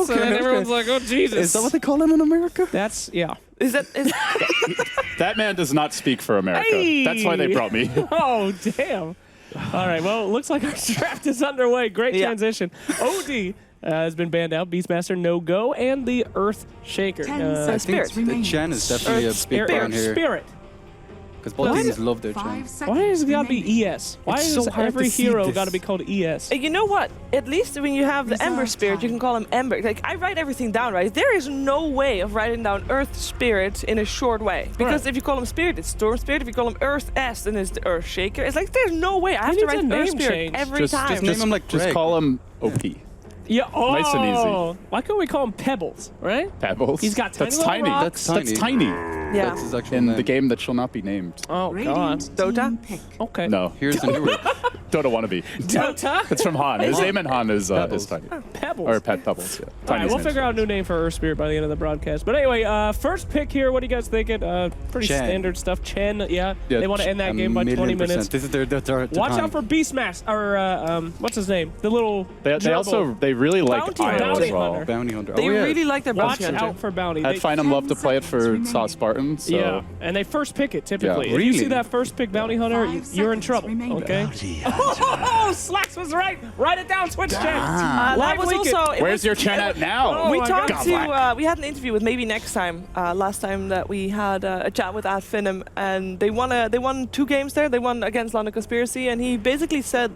Okay, and everyone's okay. like, oh, Jesus. Is that what they call him in America? That's, yeah. Is that? That man does not speak for America. Hey! That's why they brought me. Oh, damn. All right, well, it looks like our draft is underway. Great transition. OD has been banned out. Beastmaster, no-go, and the Earth Shaker. I think the Chen is definitely a big ban here. Spirit. Because both teams love their Chen. Why has it got to be ES? Why It's has so hard every to see hero this. got to be called ES? You know what? At least when you have the Ember Spirit, you can call him Ember. Like, I write everything down, right? There is no way of writing down Earth Spirit in a short way. Because if you call him Spirit, it's Storm Spirit. If you call him Earth S, then it's the Earth Shaker. It's like, there's no way. I have to write needs a Earth name Spirit change. every time. Just name him like Just Greg. call him OP. Yeah, oh. Nice and easy. Why couldn't we call him Pebbles, right? Pebbles. He's got tiny That's little tiny. rocks. That's tiny. Yeah. That's his actual In name. the game that shall not be named. Oh, God. Dota? Okay. No. Here's the new word. Dota wannabe. Dota? It's from Han. His name in Han is tiny. Pebbles. Or Pet Pebbles. Yeah. All right, Tiniest we'll names. figure out a new name for Earth Spirit by the end of the broadcast. But anyway, first pick here. What are you guys thinking? Pretty Chen. standard stuff. Chen, yeah. They want to end that game by 20 minutes. This is their Watch time. out for Beastmaster, or what's his name? The little They also really like Bounty IO Bounty as well. Hunter. Bounty Hunter. They Oh, yeah. really like their Watch Bounty Hunter. out for Bounty. At They- Finem love to play it for Saw Spartan. So Yeah, and they first pick it typically. Yeah. If you see Really? that first pick Bounty Hunter, you're in trouble. Okay. Oh, Slacks was right. Write it down, Twitch chat. That Live was weekend. also. it where's was- your Chen at now? Oh we my talked God. to, we had an interview with maybe next time, last time that we had a chat with Finem, and they won 2 games there. They won against London Conspiracy, and he basically said,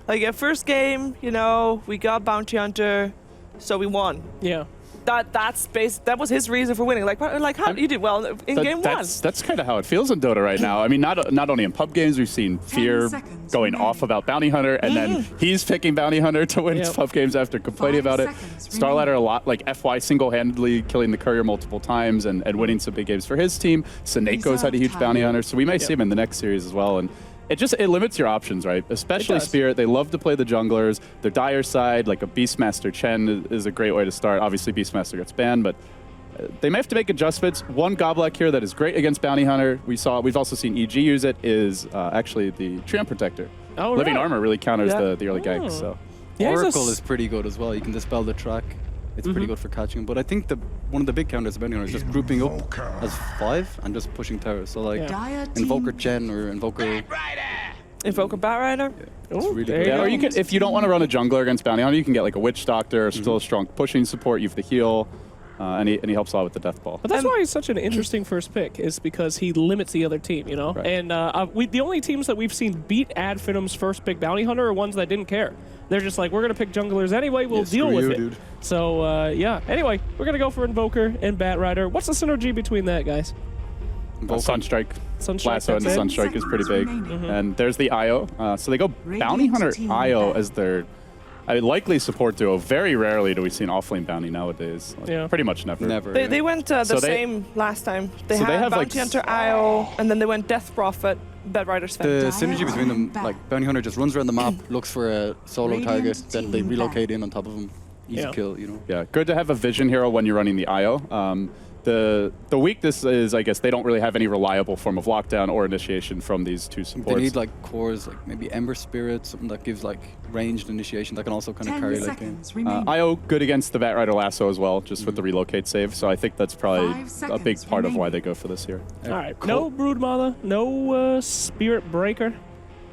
like, at first game, you know, we got Bounty Hunter, so we won. Yeah. That was his reason for winning. Like how you did well in game 1. That's kind of how it feels in Dota right now. I mean, not only in pub games, we've seen Fear going off about Bounty Hunter, and then he's picking Bounty Hunter to win his pub games after complaining about it. Starladder a lot, like FY single-handedly killing the Courier multiple times and winning some big games for his team. Saneko's had a huge Bounty Hunter, so we may see him in the next series as well. And it limits your options, right? Especially Spirit. They love to play the junglers. Their dire side, like a Beastmaster Chen, is a great way to start. Obviously, Beastmaster gets banned, but they may have to make adjustments. One Goblek here that is great against Bounty Hunter. We've also seen EG use it. Is actually the Treant Protector. Oh, Living right. Armor really counters the early ganks. So Yeah, he's a Oracle is pretty good as well. You can dispel the track. It's pretty good for catching him. But I think one of the big counters of Bounty Hunter is just grouping up as 5 and just pushing towers. So like Invoker Chen or Invoker. Invoker Batrider. It's really there good. you yeah, go. or you could, if you don't want to run a jungler against Bounty Hunter, you can get like a Witch Doctor, still a strong pushing support. You have the heal, and he helps a lot with the Death Ball. But that's why he's such an interesting first pick, is because he limits the other team, you know? Right. And the only teams that we've seen beat Finem's first pick Bounty Hunter are ones that didn't care. They're just like, we're going to pick junglers anyway, we'll deal with it. Dude. So, yeah. Anyway, we're going to go for Invoker and Batrider. What's the synergy between that, guys? Sunstrike. Sunstrike, Lasso and the that's it? Sunstrike is pretty big. And there's the IO. So they go Bounty Hunter IO as their likely support duo. Very rarely do we see an offlane Bounty nowadays. Like, pretty much never. Never. They went the So they- same last time. They So had they have, Bounty like, Hunter IO, and then they went Death Prophet, Bedrider Sven. The synergy between them, like Bounty Hunter just runs around the map, looks for a solo target, then they relocate in on top of him. Easy kill, you know. Yeah, good to have a vision hero when you're running the IO. The weakness is, I guess, they don't really have any reliable form of lockdown or initiation from these two supports. They need like cores, like maybe Ember Spirit, something that gives like ranged initiation that can also kind of carry like game. IO good against the Batrider Lasso as well, just with the relocate save. So I think that's probably a big part of why they go for this here. All right. No Broodmother, no Spirit Breaker.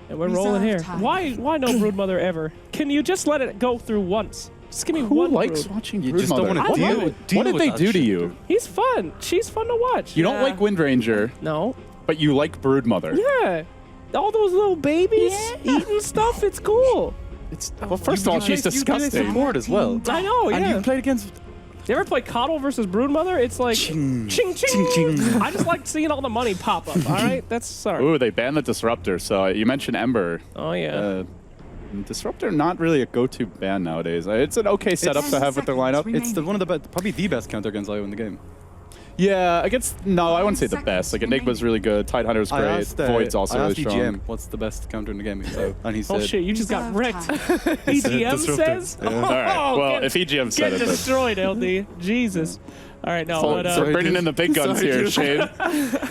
And we're rolling here. Why no Broodmother ever? Can you just let it go through once? Just give me Who one likes Brood. watching You just don't Broodmother? want to deal What did with they that do to shit, you? dude. He's fun. She's fun to watch. You don't like Windranger, No. but you like Broodmother. Yeah. All those little babies eating stuff, it's cool. Well, first of all, she's You play disgusting. support as well. I know, And yeah. you played against You ever play Coddle versus Broodmother? It's like Ching. ching ching. Ching, ching. I just like seeing all the money pop up. All right, that's sorry. Ooh, they banned the Disruptor. So you mentioned Ember. Oh yeah. Disruptor not really a go-to ban nowadays. It's an okay setup to have with their lineup. It's one of the probably the best counter against IO in the game. Yeah, no, I wouldn't say the best. Like Enigma's really good. Tidehunter's great. Void's also I really asked strong. EGM, what's the best counter in the game? And he said, Oh shit, you just got wrecked. EGM Disruptor. says. Yeah. All right. Well, get- if EGM Get said it, then. destroyed, LD. Jesus. All right, no, but So bringing dude. in the big guns Sorry, here, dude. Shane.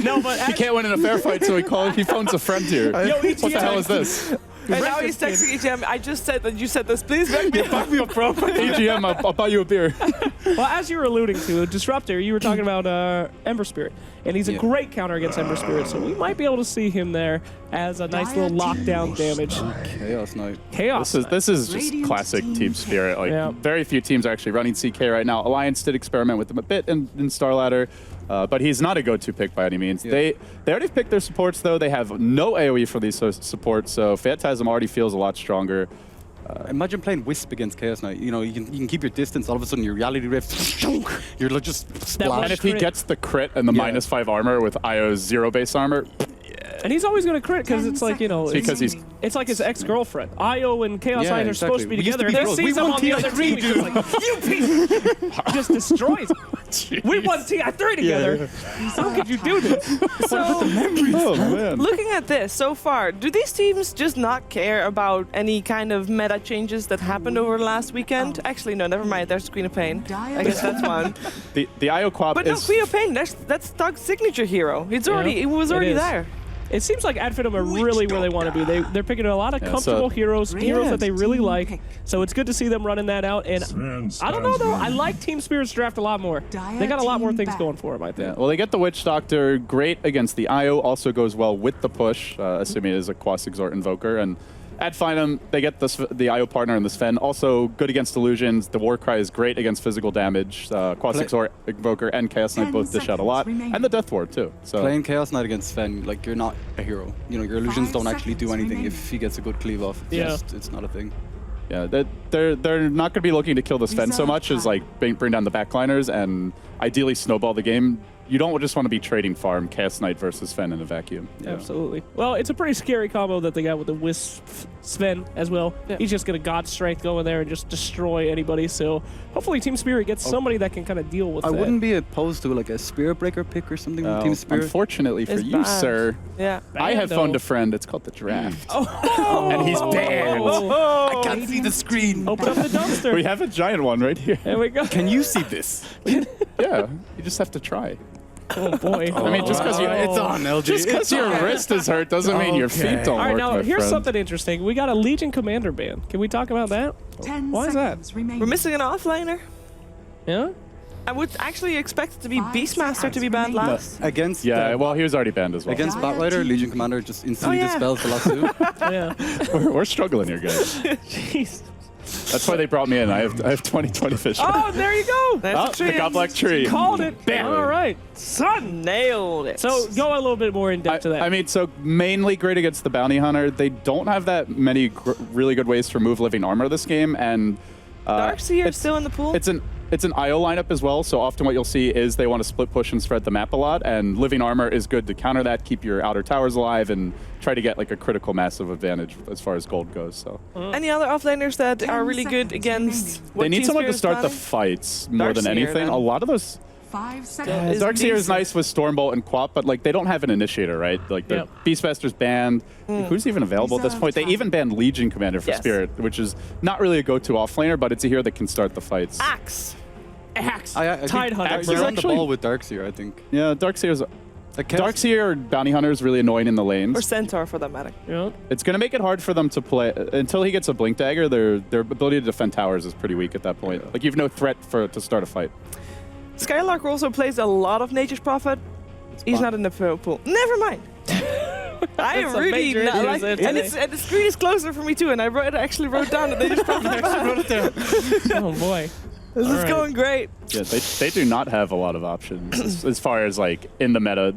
no, but He can't win in a fair fight, so he phones a friend here. Yo, EGM. What the hell is this? And now he's texting EGM. I just said that you said this. Please back me up. "Back me up, bro." EGM, I'll buy you a beer. Well, as you were alluding to, Disruptor, you were talking about Ember Spirit, and he's a great counter against Ember Spirit, so we might be able to see him there as a nice little lockdown damage. Chaos Knight. Chaos. This is just classic Team Spirit. Like very few teams are actually running CK right now. Alliance did experiment with him a bit in Starladder, but he's not a go-to pick by any means. They already picked their supports though. They have no AoE for these supports, so Phantasm already feels a lot stronger. Imagine playing Wisp against Chaos Knight. You know, you can keep your distance. All of a sudden, your Reality Rift, you're like just splash. And if he gets the crit and the -5 armor with Io's 0 base armor, and he's always going to crit because it's like, you know, it's like his ex-girlfriend. Io and Chaos Knight are supposed to be together. And then sees him on the other team. He's just like, you piece! Just destroys him. We won TI3 together. How could you do this? So, man. looking at this so far, do these teams just not care about any kind of meta changes that happened over last weekend? Actually, no, never mind. There's Queen of Pain. I guess that's one. The Io Quap But no, Queen of Pain, that's Doug's signature hero. It was already there. It seems like Adfinem are really where they want to be. They're picking a lot of comfortable heroes that they really like. So it's good to see them running that out. And I don't know, though. I like Team Spirit's draft a lot more. They got a lot more things going for them, I think. Yeah, well, they get the Witch Doctor. Great against the Io. Also goes well with the push, assuming it is a Quas Exort Invoker. And at Finem, they get the Io partner in the Sven. Also good against illusions. The Warcry is great against physical damage. Quas Exort Invoker and Chaos Knight both dish out a lot. And the Death Ward, too. So playing Chaos Knight against Sven, like, you're not a hero. You know, your illusions don't actually do anything if he gets a good cleave off. It's not a thing. Yeah, they're not going to be looking to kill the Sven so much as like bring down the backliners and ideally snowball the game. You don't just want to be trading farm Chaos Knight versus Sven in a vacuum. Yeah. Absolutely. Well, it's a pretty scary combo that they got with the Wisp Sven as well. Yeah. He's just going to God Strength go in there and just destroy anybody. So hopefully Team Spirit gets somebody that can kind of deal with that. I wouldn't be opposed to like a Spirit Breaker pick or something with Team Spirit. Unfortunately for you, sir. Yeah. I have phoned a friend. It's called the draft. And he's banned. I can't see the screen. Open up the dumpster. We have a giant one right here. There we go. Can you see this? Yeah, you just have to try. Oh boy. I mean, just because it's on, LG. Just because your wrist is hurt doesn't mean your feet don't work. All right, now my here's friend. something interesting. We got a Legion Commander ban. Can we talk about that? Why is that? We're missing an offlaner. Yeah? I would actually expect it to be Beastmaster to be banned last. Against well, he was already banned as well. Against Batrider, Legion Commander just instantly dispels the last two. Yeah. We're struggling here, guys. Jeez. That's why they brought me in. I have 20/20 vision. Oh, there you go. That's the Godblack tree. Called it. Bam. All right. Son, nailed it. So go a little bit more in depth to that. I mean, so mainly great against the Bounty Hunter. They don't have that many really good ways to remove living armor this game, and Darkseer still in the pool. It's an IO lineup as well, so often what you'll see is they want to split push and spread the map a lot, and living armor is good to counter that, keep your outer towers alive, and try to get like a critical massive advantage as far as gold goes. So any other offlaners that are really good against what they need Team someone to Spirit is start the planning? fights more than Darkseer, anything. then. A lot of those 5 seconds. Darkseer is nice with Stormbolt and Quap, but like they don't have an initiator, right? Like the Beastmaster's banned. Who's even available at this point? They even banned Legion Commander for Spirit, which is not really a go-to offlaner, but it's a hero that can start the fights. Axe. I Tide Hunter. We're on the ball with Darkseer, I think. Yeah, Darkseer's Darkseer or Bounty Hunter is really annoying in the lanes. Or Centaur for that matter. Yeah. It's going to make it hard for them to play until he gets a Blink Dagger. Their ability to defend towers is pretty weak at that point. Like you've no threat to start a fight. Skylark also plays a lot of Nature's Prophet. He's not in the pool. Never mind. I really not like, and the screen is closer for me too. And I actually wrote down that Nature's Prophet. Oh boy. This is going great. Yeah, they do not have a lot of options as far as like in the meta.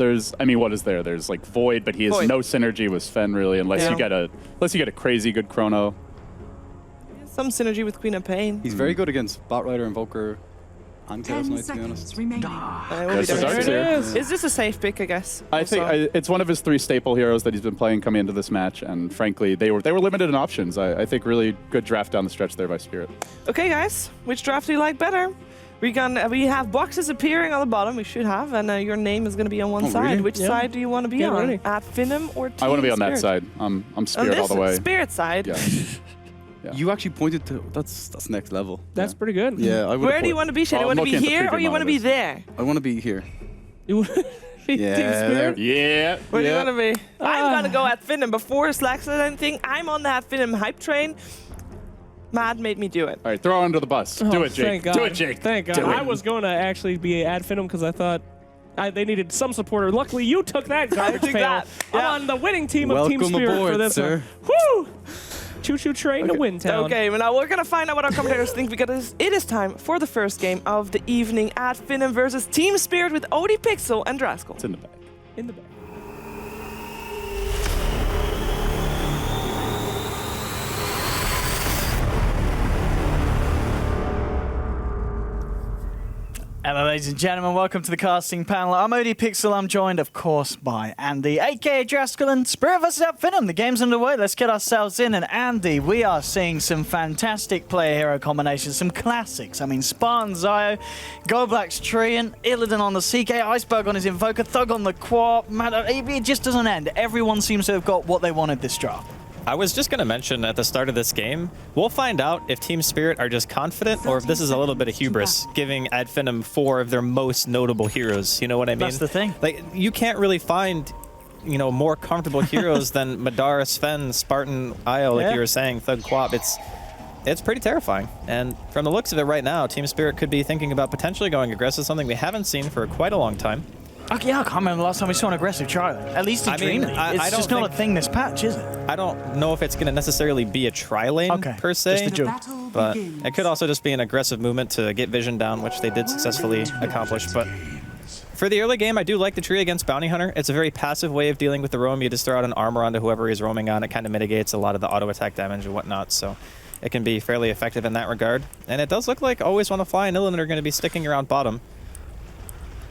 What is there? There's like Void, but he has no synergy with Sven really, unless you get a crazy good chrono. Some synergy with Queen of Pain. He's very good against Batrider, Invoker, and Chaos 10 Knight, to be honest. seconds remaining. It's just a safe pick, I guess. I think it's one of his 3 staple heroes that he's been playing coming into this match, and frankly, they were limited in options. I think really good draft down the stretch there by Spirit. Okay, guys, which draft do you like better? We have boxes appearing on the bottom. We should have, and your name is going to be on one side. Really? Which side do you want to be on? Ready. At Finem or Team I want to be on that Spirit? side. I'm Spirit On all this the way. Spirit side. Yeah. You actually pointed to that's next level. That's pretty good. Yeah, I would. Where do you want to be, Shane? You I'm want to be looking at the here or preview you want to be monitors. there? I want to be here. You want to be Yeah, Team Spirit? Yeah. Where do you want to be? I'm going to go at Finem before Slack says anything. I'm on that Finem hype train. Mad made me do it. All right, throw her under the bus. Oh, Do it, Jake. Thank God. Do it, Jake. Thank God. Do it. I was going to actually be ad Finem because I thought they needed some supporter. Luckily, you took that garbage took pail. that. Yeah. I'm on the winning team of Welcome Team Spirit aboard, for this sir. one. Woo! Choo-choo train to Windtown. Okay, well, now we're gonna find out what our commentators think because it is time for the first game of the evening at Finem versus Team Spirit with Odie Pixel and Draskell. It's in the back. In the back. Hello, ladies and gentlemen. Welcome to the casting panel. I'm Odie Pixel. I'm joined, of course, by Andy, aka Draskell, and Spirit vs. Finem. The game's underway. Let's get ourselves in. And Andy, we are seeing some fantastic player hero combinations, some classics. I mean, Spartan's Io, Goblack's Treant, Illidan on the CK, Iceberg on his Invoker, Thug on the Quap. It just doesn't end. Everyone seems to have got what they wanted this draft. I was just going to mention at the start of this game, we'll find out if Team Spirit are just confident or if this is a little bit of hubris, giving Ad Finem 4 of their most notable heroes. You know what I mean? That's the thing. Like, you can't really find, you know, more comfortable heroes than Madara, Sven, Spartan, Io, like you were saying, Thug, Quap. It's pretty terrifying. And from the looks of it right now, Team Spirit could be thinking about potentially going aggressive, something we haven't seen for quite a long time. Okay, yeah, I can't remember the last time we saw an aggressive trial. At least in DreamLeague. It's just not a thing this patch, is it? I don't know if it's going to necessarily be a tri-lane per se, just the joke. but it could also just be an aggressive movement to get vision down, which they did successfully accomplish. But for the early game, I do like the tree against Bounty Hunter. It's a very passive way of dealing with the roam. You just throw out an armor onto whoever he's roaming on. It kind of mitigates a lot of the auto attack damage and whatnot, so it can be fairly effective in that regard. And it does look like Always Wanna Fly and Illidan are going to be sticking around bottom.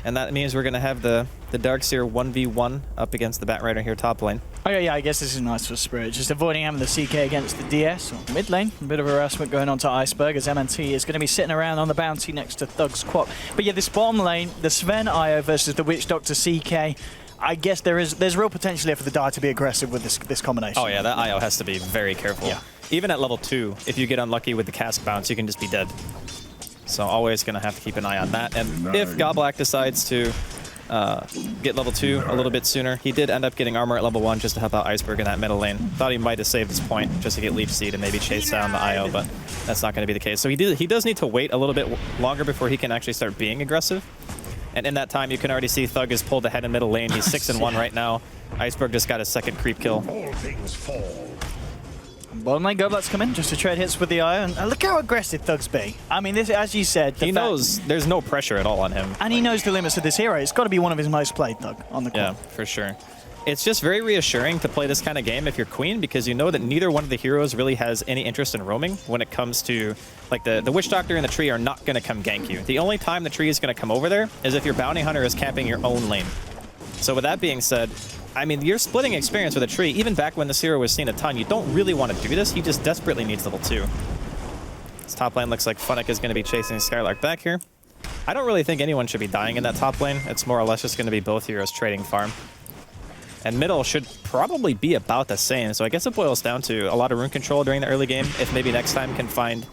And that means we're going to have the Darkseer 1v1 up against the Batrider here top lane. Oh yeah, I guess this is nice for Spirit. Just avoiding having the CK against the DS or mid lane. A bit of harassment going on to Iceberg as MNT is going to be sitting around on the bounty next to Thug's Quap. But yeah, this bottom lane, the Sven Io versus the Witch Doctor CK, I guess there's real potential here for the Dire to be aggressive with this combination. Oh yeah, that Io has to be very careful. Yeah. Even at level 2, if you get unlucky with the cask bounce, you can just be dead. So always going to have to keep an eye on that. And if Goblack decides to get level 2 a little bit sooner, he did end up getting armor at level 1 just to help out Iceberg in that middle lane. Thought he might have saved this point just to get Leaf Seed and maybe chase down the Io, but that's not going to be the case. So he does need to wait a little bit longer before he can actually start being aggressive. And in that time, you can already see Thug has pulled ahead in middle lane. He's 6-1 right now. Iceberg just got his second creep kill. All things fall. Bottom lane, Goblack's come in just to trade hits with the Io, and look how aggressive Thug's be. I mean, this, as you said, He knows there's no pressure at all on him. and he knows the limits of this hero. It's got to be one of his most played, Thug, on the court. Yeah, for sure. It's just very reassuring to play this kind of game if you're Queen, because you know that neither one of the heroes really has any interest in roaming when it comes to, like, the Witch Doctor and the tree are not going to come gank you. The only time the tree is going to come over there is if your Bounty Hunter is camping your own lane. So with that being said, I mean, you're splitting experience with a tree. Even back when this hero was seen a ton, you don't really want to do this. He just desperately needs level 2. This top lane looks like Finem is going to be chasing Skylark back here. I don't really think anyone should be dying in that top lane. It's more or less just going to be both heroes trading farm. And middle should probably be about the same. So I guess it boils down to a lot of rune control during the early game. If maybe next time can find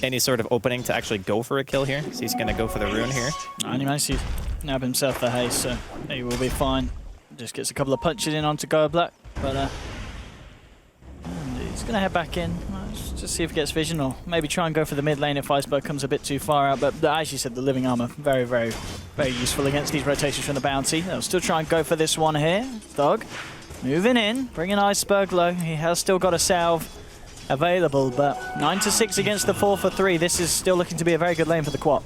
any sort of opening to actually go for a kill here. So he's going to go for the rune here. And he managed to nab himself the haste, so he will be fine. Just gets a couple of punches in onto Goblack, but and he's going to head back in. Just see if he gets vision, or maybe try and go for the mid lane if Iceberg comes a bit too far out. But as you said, the living armor, very, very, very useful against these rotations from the bounty. They'll still try and go for this one here. Thug moving in, bringing Iceberg low. He has still got a salve available, but 9-6 against the 4-for-3. This is still looking to be a very good lane for the Quap.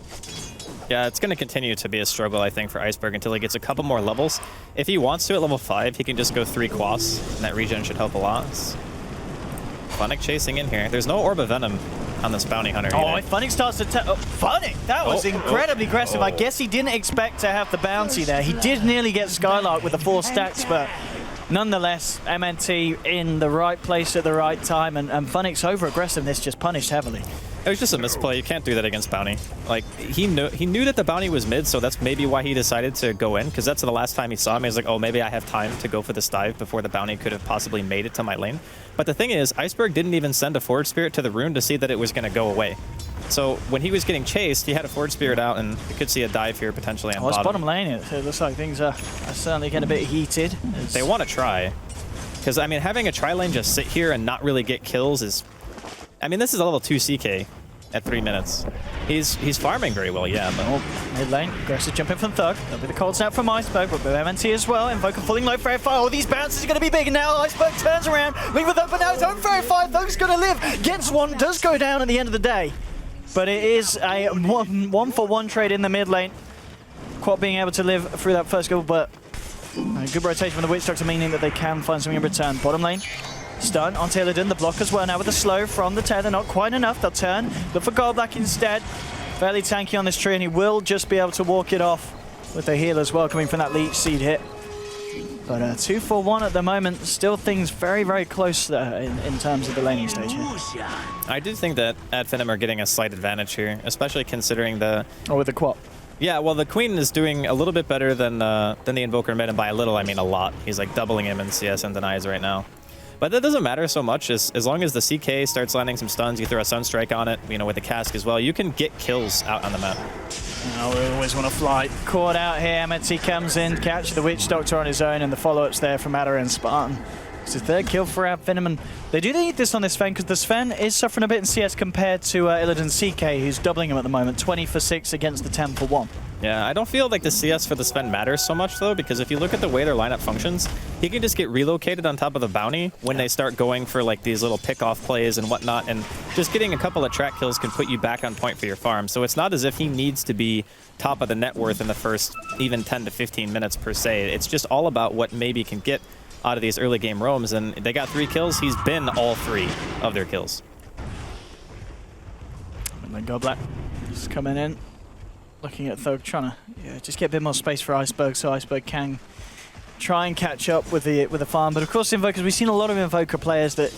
Yeah, it's going to continue to be a struggle, I think, for Iceberg until he gets a couple more levels. If he wants to at level 5, he can just go 3 quaffs, and that regen should help a lot. Finem chasing in here. There's no Orb of Venom on this Bounty Hunter. Oh, Finem starts to... Finem! That was incredibly aggressive. I guess he didn't expect to have the bounty there. He did nearly get Skylark with the 4 stacks, but nonetheless, MNT in the right place at the right time, and Funim's over-aggressiveness just punished heavily. It was just a misplay. You can't do that against Bounty. Like, he knew that the Bounty was mid, so that's maybe why he decided to go in, because that's the last time he saw him. He was like, oh, maybe I have time to go for this dive before the Bounty could have possibly made it to my lane. But the thing is, Iceberg didn't even send a Forge Spirit to the rune to see that it was going to go away. So when he was getting chased, he had a Forge Spirit out, and you could see a dive here potentially on bottom. It's bottom lane. It looks like things are certainly getting a bit heated. They want to try. Because, I mean, having a tri-lane just sit here and not really get kills is I mean, this is a level 2 CK at 3 minutes. He's farming very well, yeah. But mid lane, aggressive jumping from Thug. There'll be the cold snap from Iceberg, but with MNT as well. Invoker falling low, Fairy Fire. All these bounces are going to be big, and now Iceberg turns around. Looking for Thug, but now his own Fairy Fire. Thug's going to live. Gets one, does go down at the end of the day. But it is a one-for-one trade in the mid lane. Quad being able to live through that first goal, but a good rotation from the Witch Doctor, meaning that they can find something in return. Bottom lane. Stun on Illidan, the block as well now with the slow from the tether, not quite enough. They'll turn, look for Goldblack instead. Fairly tanky on this tree, and he will just be able to walk it off with the heal as well, coming from that Leech Seed hit. But 2-for-1 at the moment, still things very, very close in terms of the laning stage here. I do think that Finem are getting a slight advantage here, especially considering the... Oh, with the Quap. Yeah, well, the Queen is doing a little bit better than the Invoker mid, and by a little, I mean a lot. He's like doubling him in CS and denies right now. But that doesn't matter so much as long as the CK starts landing some stuns, you throw a Sunstrike on it, you know, with the cask as well, you can get kills out on the map. Oh, we always want to fly. Caught out here, MNT comes in, catch the Witch Doctor on his own, and the follow-ups there from Adder and Spartan. It's the third kill for Finem, and they do need this on this Sven, because the Sven is suffering a bit in CS compared to Illidan CK, who's doubling him at the moment, 20 for 6 against the 10 for 1. Yeah, I don't feel like the CS for the Sven matters so much, though, because if you look at the way their lineup functions, he can just get relocated on top of the bounty when they start going for like these little pick-off plays and whatnot, and just getting a couple of track kills can put you back on point for your farm. So it's not as if he needs to be top of the net worth in the first even 10 to 15 minutes per se. It's just all about what maybe can get out of these early game roams, and they got 3 kills. He's been all 3 of their kills. And then Goldblack just coming in. Looking at Thug, trying to just get a bit more space for Iceberg, so Iceberg can try and catch up with the farm. But of course, Invokers, we've seen a lot of Invoker players that,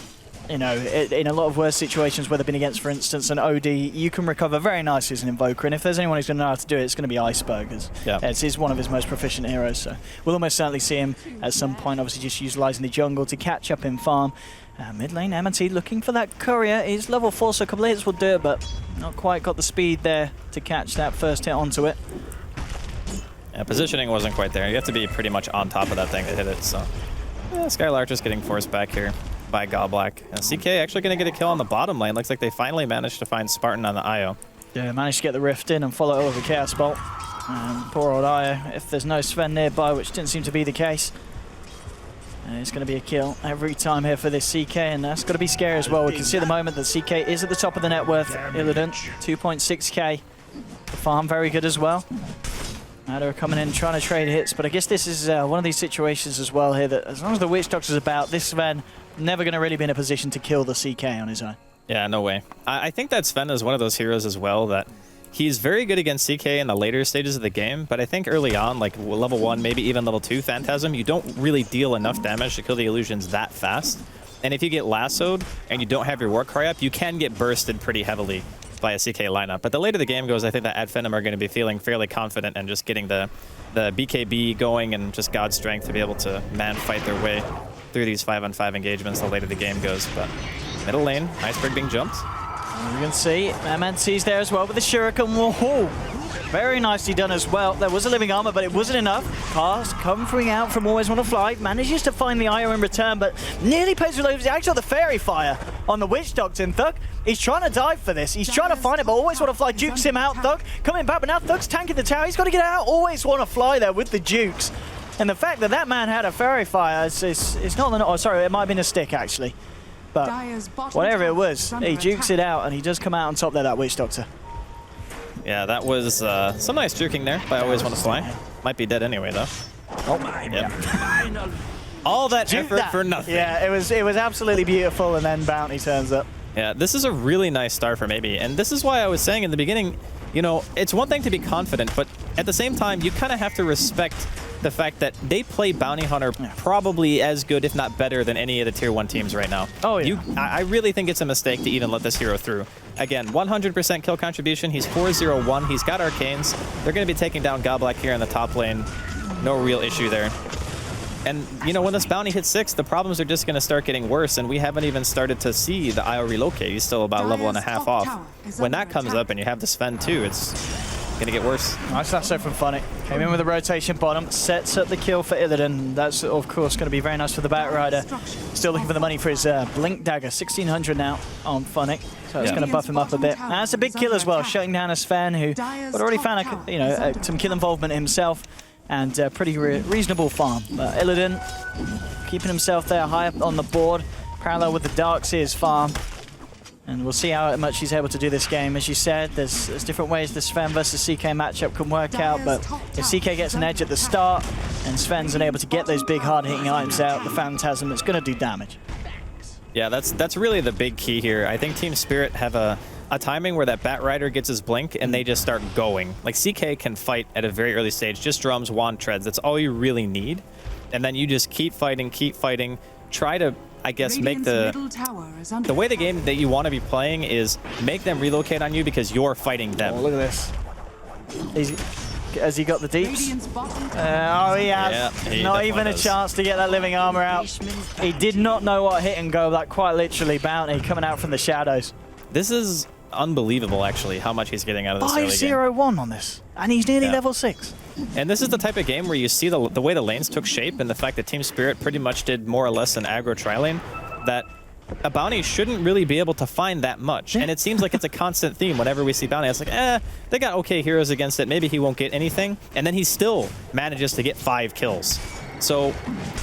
you know, in a lot of worse situations where they've been against, for instance, an OD, you can recover very nicely as an Invoker. And if there's anyone who's going to know how to do it, it's going to be Iceberg. It's one of his most proficient heroes. So we'll almost certainly see him at some point, obviously just utilising the jungle to catch up in farm. Mid lane, MNT looking for that courier. He's level 4, so a couple of hits will do it, but not quite got the speed there to catch that first hit onto it. Yeah, positioning wasn't quite there. You have to be pretty much on top of that thing to hit it, so... Yeah, Skylark just getting forced back here by Goldblack. CK actually going to get a kill on the bottom lane. Looks like they finally managed to find Spartan on the IO. Yeah, managed to get the Rift in and follow it over Chaos Bolt. Poor old IO, if there's no Sven nearby, which didn't seem to be the case. It's going to be a kill every time here for this CK, and that's going to be scary as well. We can see at the moment that CK is at the top of the net worth. Illidan, 2.6k. The farm very good as well. Adder coming in trying to trade hits, but I guess this is one of these situations as well here that as long as the Witch Doctor's about, this Sven never going to really be in a position to kill the CK on his own. Yeah, no way. I think that Sven is one of those heroes as well that he's very good against CK in the later stages of the game, but I think early on, like level 1, maybe even level 2 Phantasm, you don't really deal enough damage to kill the illusions that fast. And if you get lassoed and you don't have your Warcry up, you can get bursted pretty heavily by a CK lineup. But the later the game goes, I think that Finem are going to be feeling fairly confident and just getting the BKB going and just God strength to be able to fight their way through these 5-on-5 engagements the later the game goes. But middle lane, Iceberg being jumped. You can see MNC's there as well with the Shuriken. Whoa, very nicely done as well. There was a living armor, but it wasn't enough. Cast coming out from Always Want to Fly. Manages to find the IO in return, but nearly pays for loads. Actually, the Fairy Fire on the Witch Doctor. And Thug, he's trying to dive for this. He's trying to find it, but Always Want to Fly dukes him out. Thug coming back, but now Thug's tanking the tower. He's got to get out. Always Want to Fly there with the dukes. And the fact that that man had a Fairy Fire is not the... Oh, sorry, it might have been a stick, actually. But whatever it was, he jukes it out, and he does come out on top there, that Witch Doctor. Yeah, that was some nice juking there by Always Want to Fly. Might be dead anyway, though. Oh, yeah. All that effort for nothing. Yeah, it was absolutely beautiful, and then Bounty turns up. Yeah, this is a really nice start for maybe, and this is why I was saying in the beginning, you know, it's one thing to be confident, but at the same time, you kind of have to respect the fact that they play Bounty Hunter probably as good, if not better, than any of the Tier 1 teams right now. Oh, yeah. I really think it's a mistake to even let this hero through. Again, 100% kill contribution. He's 4-0-1. He's got Arcanes. They're going to be taking down Goldblack here in the top lane. No real issue there. And, you know, when this bounty hits 6, the problems are just going to start getting worse, and we haven't even started to see the IO relocate. He's still about a level and a half off. When that comes up and you have the Sven too, it's gonna get worse. Nice lasso from Finem. Came in with a rotation bottom, sets up the kill for Illidan. That's of course going to be very nice for the Batrider. Still looking for the money for his Blink Dagger. 1600 now on Finem, so it's going to buff him up a bit. And that's a big kill as well, shutting down a Sven who had already found some kill involvement himself and pretty reasonable farm. But Illidan keeping himself there high up on the board, parallel with the Darkseer's farm. And we'll see how much he's able to do this game. As you said, there's different ways the Sven versus CK matchup can work out, but if CK gets an edge at the start and Sven's unable to get those big hard-hitting items out, the Phantasm, it's going to do damage. Yeah, that's really the big key here. I think Team Spirit have a timing where that Batrider gets his blink and they just start going. Like CK can fight at a very early stage, just drums, wand treads. That's all you really need. And then you just keep fighting, try to, I guess, make the way the game that you want to be playing is make them relocate on you because you're fighting them. Oh, look at this. Has he got the deeps? Oh, he has. Yeah, not even a chance to get that living armor out. He did not know what hit and go, that quite literally. Bounty coming out from the shadows. This is unbelievable, actually, how much he's getting out of this early game. 5-0-1 on this, and he's nearly level 6. And this is the type of game where you see the way the lanes took shape and the fact that Team Spirit pretty much did more or less an aggro tri-lane, that a bounty shouldn't really be able to find that much. And it seems like it's a constant theme whenever we see bounty. It's like, they got okay heroes against it. Maybe he won't get anything. And then he still manages to get 5 kills. So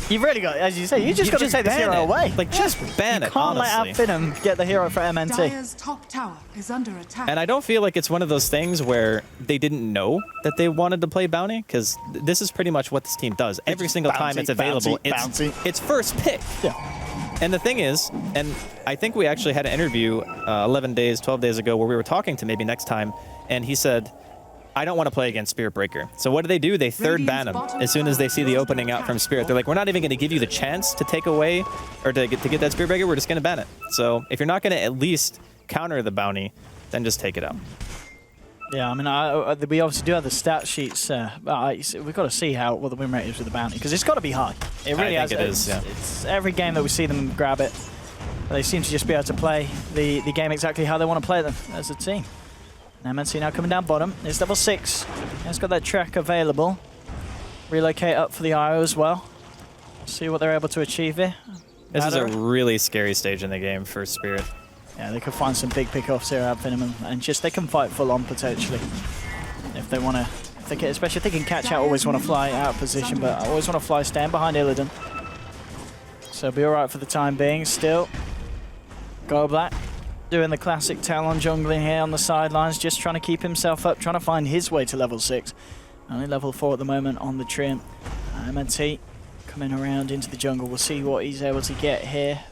you've really got, as you say, you just got to take this hero away. Like, just ban it, You can't let Finem get the hero for MNT. Dire's top tower is under attack. And I don't feel like it's one of those things where they didn't know that they wanted to play bounty, because this is pretty much what this team does. Every single time it's available, it's first pick. Yeah. And the thing is, and I think we actually had an interview 11 days, 12 days ago where we were talking to maybe next time, and he said, I don't want to play against Spirit Breaker. So what do? They third ban him as soon as they see the opening out from Spirit. They're like, we're not even going to give you the chance to take away or to get that Spirit Breaker. We're just going to ban it. So if you're not going to at least counter the bounty, then just take it out. Yeah, I mean, we obviously do have the stat sheets. We've got to see what the win rate is with the bounty, because it's got to be high. It really I think it is, yeah. It's every game that we see them grab it, they seem to just be able to play the game exactly how they want to play them as a team. MNC now coming down bottom. It's level 6. It's got that track available. Relocate up for the IO as well. See what they're able to achieve here. This is a really scary stage in the game for Spirit. Yeah, they could find some big pickoffs here at Finem, and just they can fight full on potentially if they want to. Especially if they can catch out, always want to fly out of position, but I always want to fly, stand behind Illidan. So be alright for the time being. Still, Go Black doing the classic Talon jungling here on the sidelines, just trying to keep himself up, trying to find his way to level 6. Only level 4 at the moment on the trim. MNT coming around into the jungle. We'll see what he's able to get here.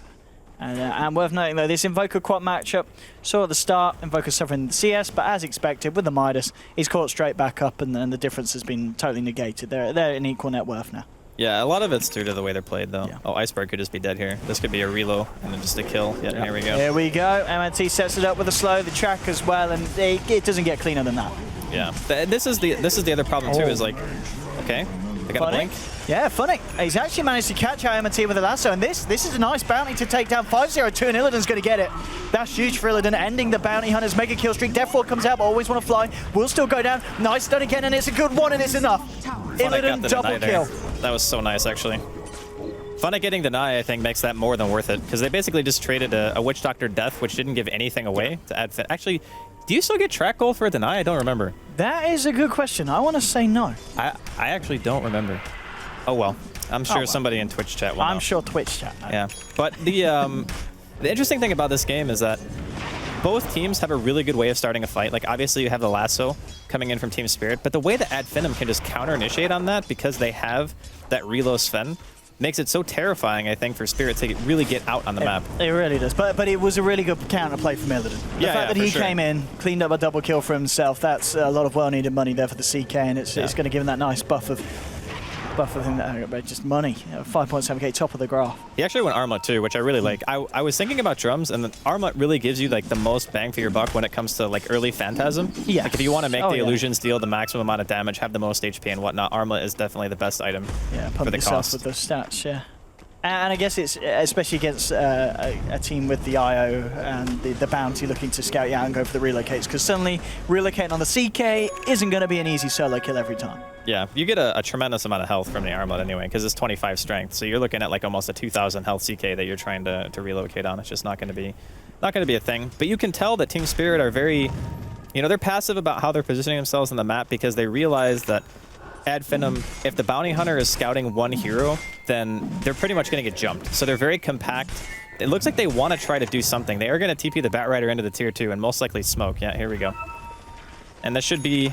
And worth noting though, this Invoker Quad matchup, saw at the start, Invoker suffering the CS, but as expected with the Midas, he's caught straight back up and the difference has been totally negated. They're in equal net worth now. Yeah, a lot of it's due to the way they're played though. Yeah. Oh, Iceberg could just be dead here. This could be a reload and then just a kill. Yeah, here we go. Here we go. MNT sets it up with a slow, the track as well, and it doesn't get cleaner than that. Yeah, this is the other problem too, is like, okay, they got a blink. Yeah, funny. He's actually managed to catch out MNT with a lasso, and this is a nice bounty to take down 5-0-2, and Illidan's going to get it. That's huge for Illidan, ending the bounty hunter's mega kill streak. Deathwall comes out, but always want to fly. Will still go down. Nice stun again, and it's a good one, and it's enough. Illidan double kill. That was so nice, actually. Funny getting deny, I think, makes that more than worth it, because they basically just traded a Witch Doctor death, which didn't give anything away to add. Actually, do you still get track gold for a deny? I don't remember. That is a good question. I want to say no. I actually don't remember. Oh well, I'm sure somebody in Twitch chat will know. I'm sure Twitch chat. Yeah, but the interesting thing about this game is that both teams have a really good way of starting a fight. Like, obviously you have the lasso coming in from Team Spirit, but the way that Finem can just counter-initiate on that, because they have that reload Sven, makes it so terrifying, I think, for Spirit to really get out on the map. It really does. But it was a really good counter play from Illidan. The fact that he came in, cleaned up a double kill for himself, that's a lot of well-needed money there for the CK, and it's going to give him that nice buff of just money. 5.7k top of the graph. He actually went Armlet too, which I really like. I was thinking about drums, and the Armlet really gives you like the most bang for your buck when it comes to like early Phantasm. Yeah. Like if you want to make the illusions deal the maximum amount of damage, have the most HP and whatnot, Armlet is definitely the best item for the cost. With those stats, yeah. And I guess it's especially against a team with the IO and the bounty looking to scout you out and go for the relocates, because suddenly relocating on the CK isn't going to be an easy solo kill every time. Yeah, you get a tremendous amount of health from the armlet anyway, because it's 25 strength. So you're looking at like almost a 2,000 health CK that you're trying to relocate on. It's just not going to be a thing. But you can tell that Team Spirit are very, they're passive about how they're positioning themselves on the map, because they realize that Ad Finem, if the bounty hunter is scouting one hero, then they're pretty much going to get jumped. So they're very compact. It looks like they want to try to do something. They are going to TP the Bat Rider into the tier 2 and most likely smoke. Yeah, here we go. And this should be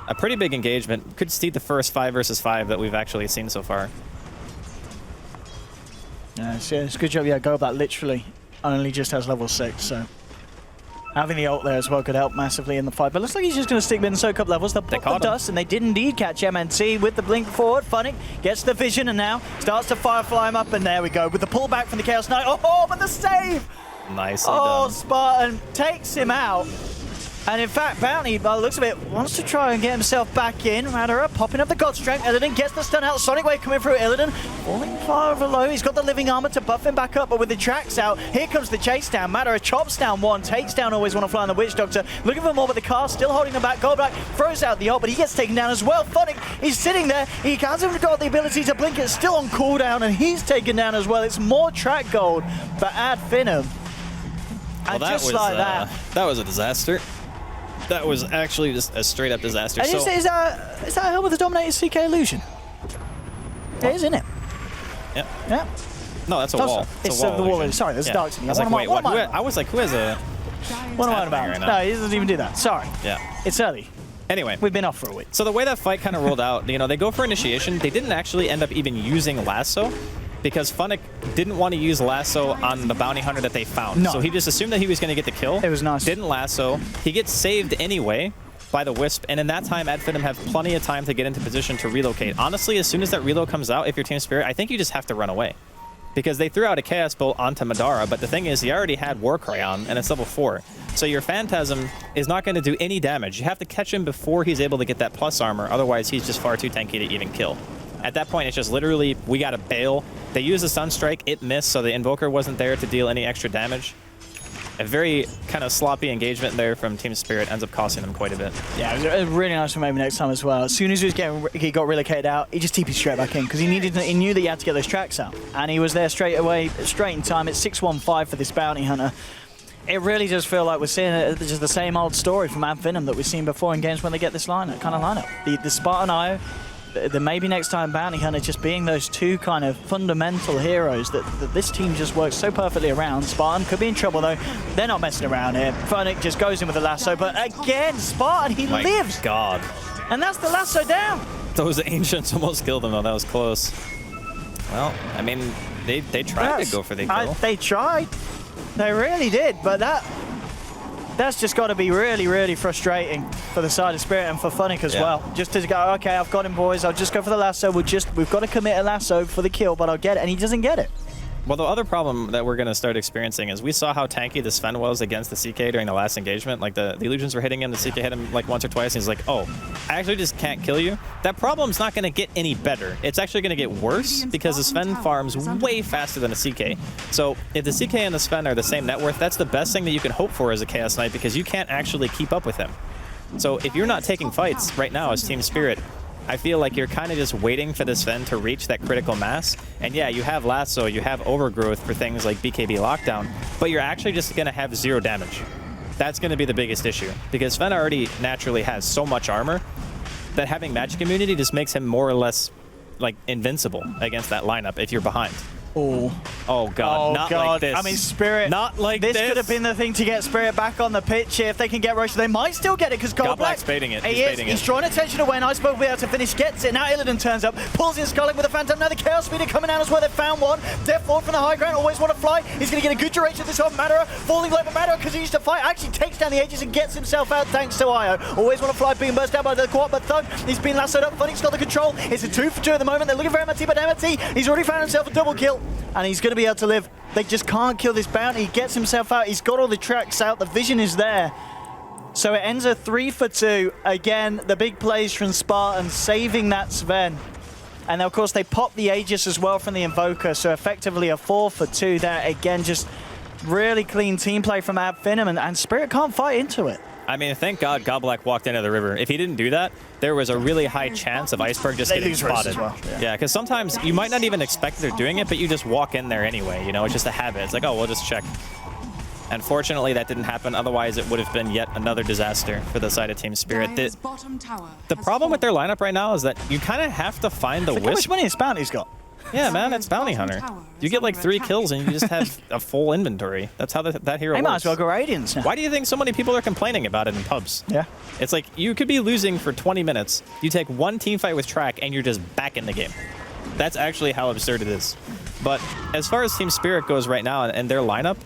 a pretty big engagement. Could see the first 5 versus 5 that we've actually seen so far. Yeah, it's a good job. Yeah, Gobat literally only just has level 6, so having the ult there as well could help massively in the fight. But looks like he's just going to stick mid and soak up levels. They'll pop the dust, and they did indeed catch MNT with the blink forward. Finem gets the vision and now starts to firefly him up, and there we go with the pullback from the Chaos Knight. Oh, but the save! Nicely done. Spartan takes him out. And in fact, Bounty, by the looks of it, wants to try and get himself back in. Radara popping up the God Strength. Illidan gets the stun out. Sonic Wave coming through Illidan. Falling far below. He's got the living armor to buff him back up, but with the tracks out, here comes the chase down. Madara chops down one, takes down Always Want to Fly on the Witch Doctor. Looking for more, but the car still holding him back. Goldblack throws out the ult, but he gets taken down as well. Finem, he's sitting there. He hasn't got the ability to blink. It's still on cooldown, and he's taken down as well. It's more track gold for Ad Finem. Well, and that just was, like that was a disaster. That was actually just a straight up disaster. And So, is that a hill with a dominated CK illusion? It is, isn't it? yeah. Yeah. No, that's a wall. It's a wall the wall. illusion. Sorry, there's Yeah. dark to me. I was like, wait, what? I was like, who has a... What am I happening about? right now? No, he doesn't even do that. Sorry. Yeah. It's early. Anyway. We've been off for a week. So the way that fight kind of rolled out, they go for initiation. They didn't actually end up even using Lasso, because Funnick didn't want to use Lasso on the bounty hunter that they found. No. So he just assumed that he was going to get the kill. It was nice. Didn't Lasso. He gets saved anyway by the Wisp, and in that time, Ad Finem have plenty of time to get into position to relocate. Honestly, as soon as that reload comes out, if you're Team Spirit, I think you just have to run away. Because they threw out a Chaos Bolt onto Madara, but the thing is, he already had Warcry on, and it's level 4. So your Phantasm is not going to do any damage. You have to catch him before he's able to get that plus armor, otherwise he's just far too tanky to even kill. At that point, it's just literally, we gotta bail. They used a Sunstrike, it missed, so the Invoker wasn't there to deal any extra damage. A very kind of sloppy engagement there from Team Spirit ends up costing them quite a bit. Yeah, it was really nice for maybe next time as well. As soon as he got relocated out, he just TP'd straight back in, because he knew that he had to get those tracks out. And he was there straight away, straight in time. It's 6-1-5 for this bounty hunter. It really does feel like we're seeing just the same old story from Ad Finem that we've seen before in games when they get this kind of lineup. The Spartan IO, the maybe next time bounty hunter just being those two kind of fundamental heroes that this team just works so perfectly around. Spartan could be in trouble though. They're not messing around here. Funnick just goes in with a lasso, but again, Spartan, he lives. God. And that's the lasso down. Those Ancients almost killed him though, that was close. Well, I mean, they tried to go for the kill. They tried. They really did, but that's just got to be really, really frustrating for the side of Spirit and for Funnick as well. Just to go, okay, I've got him, boys. I'll just go for the lasso. We've got to commit a lasso for the kill, but I'll get it, and he doesn't get it. Well, the other problem that we're going to start experiencing is we saw how tanky the Sven was against the CK during the last engagement. Like, the illusions were hitting him, the CK hit him like once or twice, and he's like, oh, I actually just can't kill you. That problem's not going to get any better. It's actually going to get worse because the Sven farms way faster than a CK. So if the CK and the Sven are the same net worth, that's the best thing that you can hope for as a Chaos Knight, because you can't actually keep up with him. So if you're not taking fights right now as Team Spirit, I feel like you're kind of just waiting for this Sven to reach that critical mass. And yeah, you have Lasso, you have Overgrowth for things like BKB Lockdown, but you're actually just going to have 0 damage. That's going to be the biggest issue, because Sven already naturally has so much armor that having Magic Immunity just makes him more or less like invincible against that lineup if you're behind. Oh God, not like this. I mean, Spirit, not like this could have been the thing to get Spirit back on the pitch here. If they can get Roche, they might still get it, because Goldblack's baiting it. He's drawing attention away, and Iceberg will be able to finish, gets it. Now Illidan turns up, pulls in Skulling with a Phantom. Now the Chaos Speeder coming out as well. They found one. Death Forward from the high ground, Always Want to Fly. He's going to get a good duration this time. Madara falling low, but Madara continues to fight. Actually takes down the Aegis and gets himself out thanks to Io. Always Want to Fly being burst down by the Quad, but Thug, he's been lassoed up. Funnick's got the control. It's a 2 for 2 at the moment. They're looking for MT, but MT, he's already found himself a double kill, and he's going to be able to live. They just can't kill this bounty. He gets himself out. He's got all the tracks out. The vision is there. So it ends a 3 for 2. Again, the big plays from Spartan, saving that Sven. And of course, they pop the Aegis as well from the Invoker, so effectively a 4 for 2 there. Again, just really clean team play from Finem, and Spirit can't fight into it. I mean, thank God Goblack walked into the river. If he didn't do that, there was a really high chance of Iceberg just getting spotted. As well. Yeah, because sometimes you might not even expect they're doing it, but you just walk in there anyway. You know, it's just a habit. It's like, oh, we'll just check. Unfortunately, that didn't happen. Otherwise, it would have been yet another disaster for the side of Team Spirit. The problem with their lineup right now is that you kind of have to find the Look how much Wisp. money his bounty's got. Yeah, man, it's Bounty Hunter. You get like 3 kills and you just have a full inventory. That's how that hero They works. might as well go Radiance now. Why do you think so many people are complaining about it in pubs? Yeah. It's like you could be losing for 20 minutes. You take one team fight with Track and you're just back in the game. That's actually how absurd it is. But as far as Team Spirit goes right now and their lineup,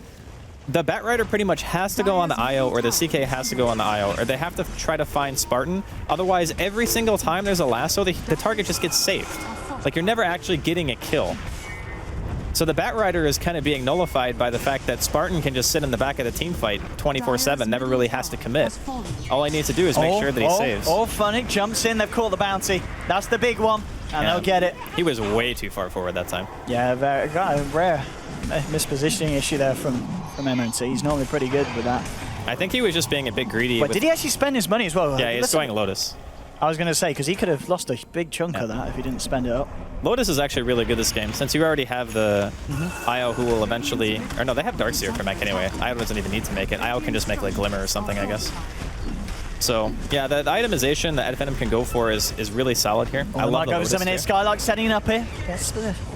the Batrider pretty much has to go on the IO, or the CK has to go on the IO, or they have to try to find Spartan. Otherwise, every single time there's a lasso, the target just gets saved. Like, you're never actually getting a kill. So the Batrider is kind of being nullified by the fact that Spartan can just sit in the back of the team fight 24/7, never really has to commit. All he needs to do is make sure that he saves. Funic jumps in, they've caught the bounty. That's the big one, and they'll get it. He was way too far forward that time. Yeah, very rare mispositioning issue there from MNT. He's normally pretty good with that. I think he was just being a bit greedy. But did he actually spend his money as well? Yeah, he's going Lotus. I was going to say, because he could have lost a big chunk of that if he didn't spend it up. Lotus is actually really good this game, since you already have the IO who will eventually... Or no, they have Darkseer for mech anyway. IO doesn't even need to make it. IO can just make like Glimmer or something, I guess. So, yeah, the itemization that Finem can go for is really solid here. I love the Lotus here. Skylark setting it up here. Gets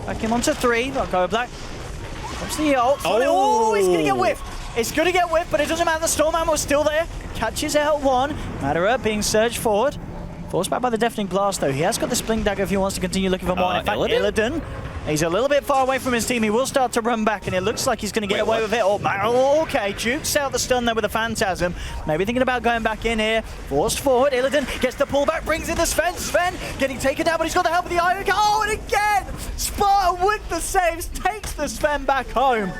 back him onto 3. Got Go Black. Comes the ult. Oh, he's going to get whiffed. It's going to get whiffed, but it doesn't matter. The Storm Hammer was still there. Catches out 1. Madara being surged forward. Forced back by the Deafening Blast, though. He has got the Splink Dagger if he wants to continue looking for more. In fact, Illidan, he's a little bit far away from his team. He will start to run back, and it looks like he's going to get away with it. Oh, okay. Jukes out the stun there with a Phantasm. Maybe thinking about going back in here. Forced forward. Illidan gets the pullback, brings in the Sven. Sven getting taken down, but he's got the help of the Iron. Oh, and again! Sparta with the saves takes the Sven back home.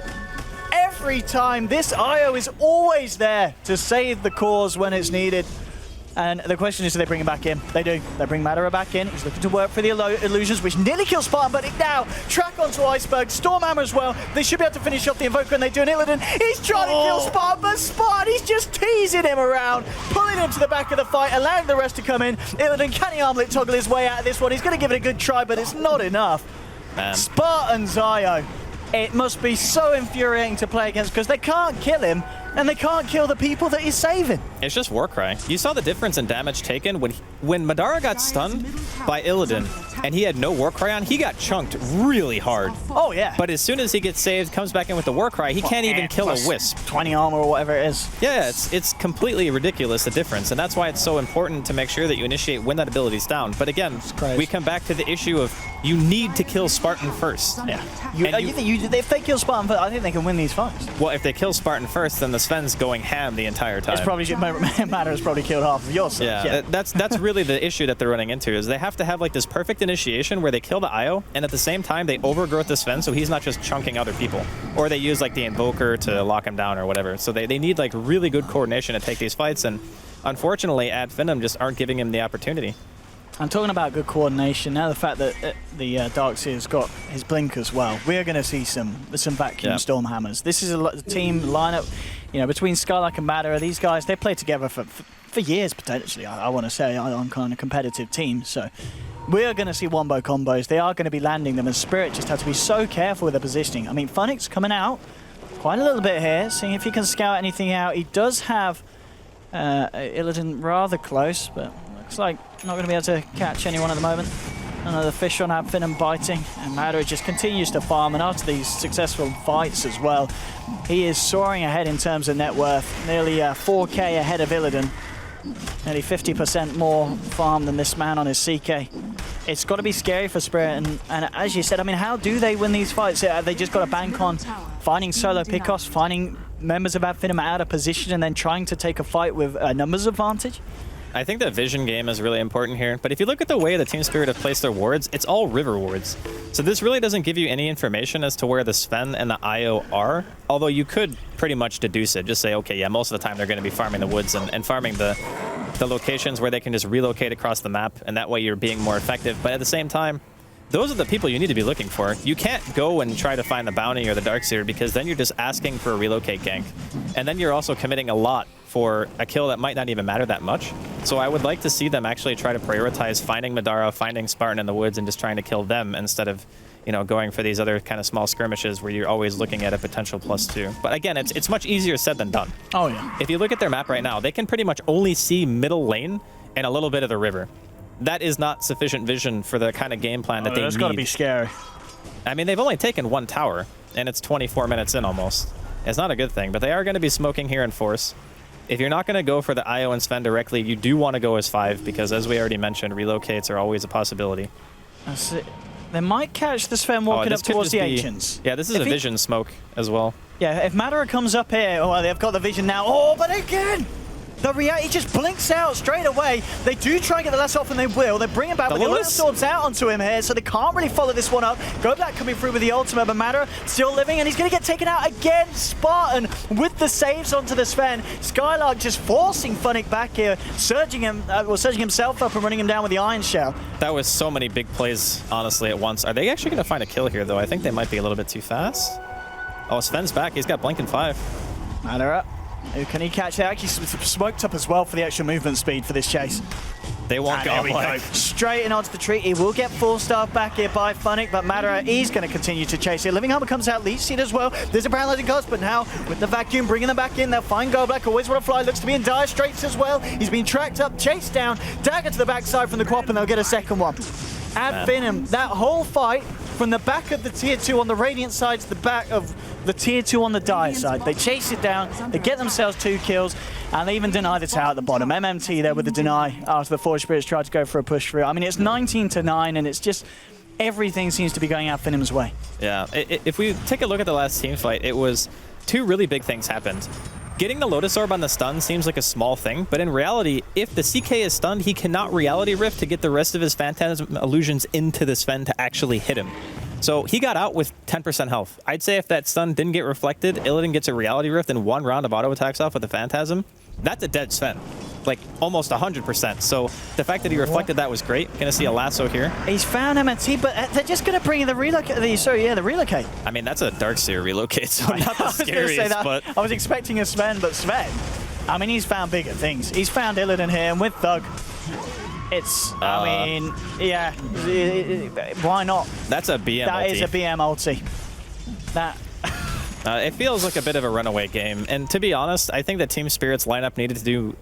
Every time, this IO is always there to save the cause when it's needed. And the question is, do they bring him back in? They do. They bring Madara back in. He's looking to work for the illusions, which nearly kills Spartan, but now Track onto Iceberg, Stormhammer as well. They should be able to finish off the Invoker, and they do. And Illidan, he's trying to kill Spartan, but Spartan, he's just teasing him around, pulling him to the back of the fight, allowing the rest to come in. Illidan, can he armlet toggle his way out of this one? He's going to give it a good try, but it's not enough. Spartan's IO. It must be so infuriating to play against because they can't kill him and they can't kill the people that he's saving. It's just Warcry. You saw the difference in damage taken when Madara got stunned by Illidan and he had no Warcry on, he got chunked really hard. Oh, yeah. But as soon as he gets saved, comes back in with the Warcry, he can't even kill a Wisp. 20 armor or whatever it is. Yeah, it's completely ridiculous, the difference. And that's why it's so important to make sure that you initiate when that ability's down. But again, we come back to the issue of you need to kill Spartan first. Yeah. If they kill Spartan first, I think they can win these fights. Well, if they kill Spartan first, then the Sven's going ham the entire time. It's probably Madara's probably killed half of yours. Yeah, that's really the issue that they're running into, is they have to have like this perfect initiation where they kill the IO, and at the same time they overgrowth the Sven so he's not just chunking other people. Or they use like the Invoker to lock him down or whatever. So they need like really good coordination to take these fights, and unfortunately Finem just aren't giving him the opportunity. I'm talking about good coordination. Now the fact that the Darkseer's got his blink as well, we're going to see some vacuum storm hammers. This is a team lineup, you know, between Skylark and Madara. These guys, they play together for years potentially. I want to say on kind of competitive teams. So we're going to see wombo combos. They are going to be landing them, and Spirit just have to be so careful with their positioning. I mean, Funic's coming out quite a little bit here, seeing if he can scout anything out. He does have Illidan rather close, but looks like not going to be able to catch anyone at the moment. Another fish on Finem biting, and Madara just continues to farm, and after these successful fights as well, he is soaring ahead in terms of net worth, nearly 4k ahead of Illidan. Nearly 50% more farm than this man on his CK. It's got to be scary for Spirit, and as you said, I mean, how do they win these fights? Have they just got to bank on finding solo pickoffs, finding members of Finem out of position, and then trying to take a fight with a numbers advantage? I think the vision game is really important here, but if you look at the way the Team Spirit have placed their wards, it's all river wards. So this really doesn't give you any information as to where the Sven and the IO are, although you could pretty much deduce it. Just say, okay, yeah, most of the time they're going to be farming the woods and farming the locations where they can just relocate across the map, and that way you're being more effective. But at the same time, those are the people you need to be looking for. You can't go and try to find the bounty or the Darkseer because then you're just asking for a relocate gank. And then you're also committing a lot for a kill that might not even matter that much. So I would like to see them actually try to prioritize finding Madara, finding Spartan in the woods, and just trying to kill them instead of, you know, going for these other kind of small skirmishes where you're always looking at a potential +2. But again, it's much easier said than done. Oh, yeah. If you look at their map right now, they can pretty much only see middle lane and a little bit of the river. That is not sufficient vision for the kind of game plan that they need. That's got to be scary. I mean, they've only taken 1 tower, and it's 24 minutes in almost. It's not a good thing, but they are going to be smoking here in force. If you're not going to go for the IO and Sven directly, you do want to go as 5, because as we already mentioned, relocates are always a possibility. That's it. They might catch the Sven walking up towards the Ancients. Yeah, this is a vision smoke as well. Yeah, if Madara comes up here, oh, they've got the vision now. Oh, but again! The reality just blinks out straight away. They do try and get the last off, and they will. They bring him back, but the Lotus Orb's out onto him here, so they can't really follow this one up. Goblat coming through with the ultimate, but Madara still living, and he's going to get taken out again. Spartan with the saves onto the Sven. Skylark just forcing Funnick back here, surging himself up and running him down with the Iron Shell. That was so many big plays, honestly, at once. Are they actually going to find a kill here, though? I think they might be a little bit too fast. Oh, Sven's back. He's got Blink and 5. Madara. Who can he catch? They actually smoked up as well for the extra movement speed for this chase. They won't go. Straight in onto the tree. He will get 4-star back here by Funnick, but Madara is going to continue to chase it. Living Hammer comes out, leads it as well. There's a paralyzing cost, but now with the vacuum, bringing them back in, they'll find Goblat. Always want to fly, looks to be in dire straits as well. He's been tracked up, chased down, dagger to the backside from the Quap, and they'll get a second one. Add Finem, that whole fight from the back of the tier 2 on the Radiant side to the back of the tier 2 on the Dire side. They chase it down, they get themselves 2 kills, and they even deny the tower at the bottom. MMT there with the deny after the Forge Spirits tried to go for a push through. I mean, it's 19-9, and it's just everything seems to be going out Finim's way. Yeah, if we take a look at the last team fight, it was 2 really big things happened. Getting the Lotus Orb on the stun seems like a small thing, but in reality, if the CK is stunned, he cannot Reality Rift to get the rest of his Phantasm illusions into the Sven to actually hit him. So he got out with 10% health. I'd say if that stun didn't get reflected, Illidan gets a Reality Rift and 1 round of auto attacks off with the Phantasm, that's a dead Sven. Like, almost 100%. So the fact that he reflected that was great. Gonna see a lasso here. He's found MMT, but they're just gonna bring in the relocate. The relocate. I mean, that's a Darkseer relocate, so not the scariest, but... I was expecting a Sven, but Sven, I mean, he's found bigger things. He's found Illidan here, and with Thug, it's, I mean, yeah, why not? That's a BM That ulti. is a BM ulti. That... it feels like a bit of a runaway game, and to be honest, I think that Team Spirit's lineup needed to do,